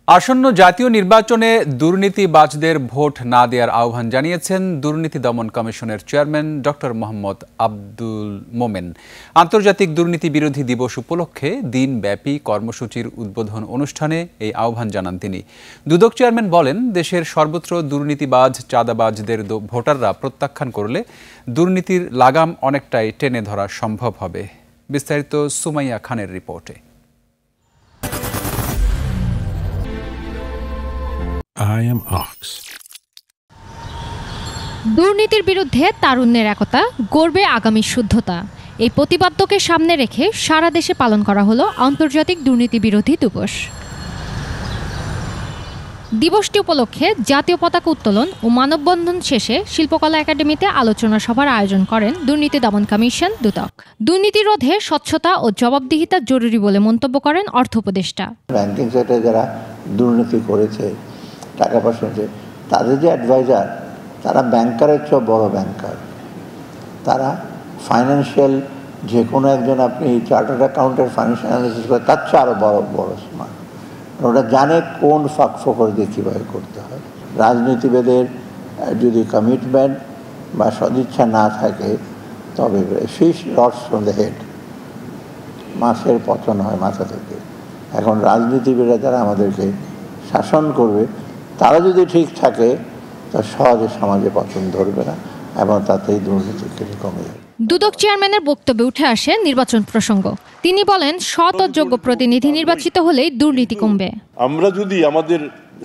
আসন্ন জাতীয় নির্বাচনে দুর্নীতিবাজদের ভোট না দেওয়ার আহ্বান জানিয়েছেন দুর্নীতি দমন কমিশনের চেয়ারম্যান ডক্টর মোহাম্মদ আব্দুল মোমেন। আন্তর্জাতিক দুর্নীতি বিরোধী দিবস উপলক্ষে দিনব্যাপী কর্মসূচির উদ্বোধন অনুষ্ঠানে এই আহ্বান জানান তিনি। দুদক চেয়ারম্যান বলেন, দেশের সর্বত্র দুর্নীতিবাজ চাঁদাবাজদের ভোটাররা প্রত্যাখ্যান করলে দুর্নীতির লাগাম অনেকটাই টেনে ধরা সম্ভব হবে। বিস্তারিত সুমাইয়া খানের রিপোর্টে। দুর্নীতির বিরুদ্ধে তারুণ্যের একতা, গড়বে আগামী শুদ্ধতা। এই প্রতিপাদ্যকে সামনে রেখে সারা দেশে পালন করা হলো আন্তর্জাতিক দুর্নীতি বিরোধী দিবস। দিবসটি উপলক্ষে জাতীয় পতাকা উত্তোলন ও মানববন্ধন শেষে শিল্পকলা একাডেমিতে আলোচনা সভার আয়োজন করেন দুর্নীতি দমন কমিশন দুদক। দুর্নীতি রোধে স্বচ্ছতা ও জবাবদিহিতা জরুরি বলে মন্তব্য করেন অর্থ উপদেষ্টা। ব্যাংকিং সেক্টরে যারা দুর্নীতি করেছে, টাকা পয়সা নিয়েছে, তাদের যে অ্যাডভাইজার, তারা ব্যাংকারের চেয়ে বড় ব্যাংকার। তারা ফাইন্যান্সিয়াল যে কোনো একজন, আপনি চার্টার্ড অ্যাকাউন্টের ফাইন্যান্সিয়াল অ্যানালিসিস করে তার চেয়ে আরও বড় স্মার্ট। ওরা জানে কোন ফাঁক ফোকর দিয়ে কীভাবে করতে হয়। রাজনীতিবিদের যদি কমিটমেন্ট বা সদিচ্ছা না থাকে, তবে ফিশ রটস ফ্রম দ্য হেড, মাছের পতন হয় মাথা থেকে। এখন রাজনীতিবিদরা যারা আমাদেরকে শাসন করবে, তারা যদি ঠিক থাকে, তা সহজে সমাজে পতন ধরবে না এবং তাতেই দুর্নীতি কমে যাবে। দুদক চেয়ারম্যানের বক্তব্যে উঠে আসে নির্বাচন প্রসঙ্গ। তিনি বলেন, সৎ ও যোগ্য প্রতিনিধি নির্বাচিত হলেই দুর্নীতি কমবে। আমরা যদি আমাদের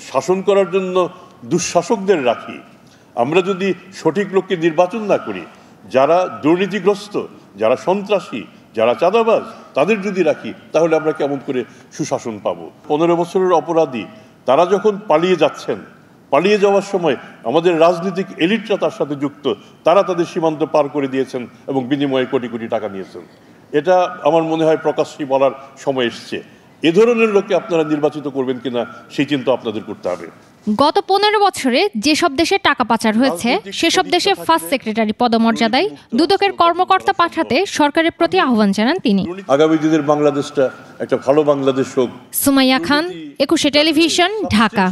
শাসন করার জন্য দুঃশাসকদের রাখি, আমরা যদি সঠিক লোককে নির্বাচন না করি, যারা দুর্নীতিগ্রস্ত, যারা সন্ত্রাসী, যারা চাঁদাবাজ, তাদের যদি রাখি, তাহলে আমরা কেমন করে সুশাসন পাবো? 15 বছরের অপরাধী তারা যখন পালিয়ে যাচ্ছেন, পালিয়ে যাওয়ার সময় আমাদের রাজনৈতিক এলিটরা তার সাথে যুক্ত, তারা তাদের সীমান্ত পার করে দিয়েছেন এবং বিনিময়ে কোটি কোটি টাকা নিয়েছেন। এটা আমার মনে হয় প্রকাশ্যে বলার সময় এসছে। এ ধরনের লোককে আপনারা নির্বাচিত করবেন কিনা সেই চিন্তা আপনাদের করতে হবে। গত 15 বছরে যেসব দেশে টাকা পাচার হয়েছে, সেসব দেশে ফার্স্ট সেক্রেটারি পদমর্যাদায় দুদকের কর্মকর্তা পাঠাতে সরকারের প্রতি আহ্বান জানান তিনি। আগামী দিনের বাংলাদেশটা একটা ভালো বাংলাদেশ হোক। সুমাইয়া খান, 21 টেলিভিশন, ঢাকা।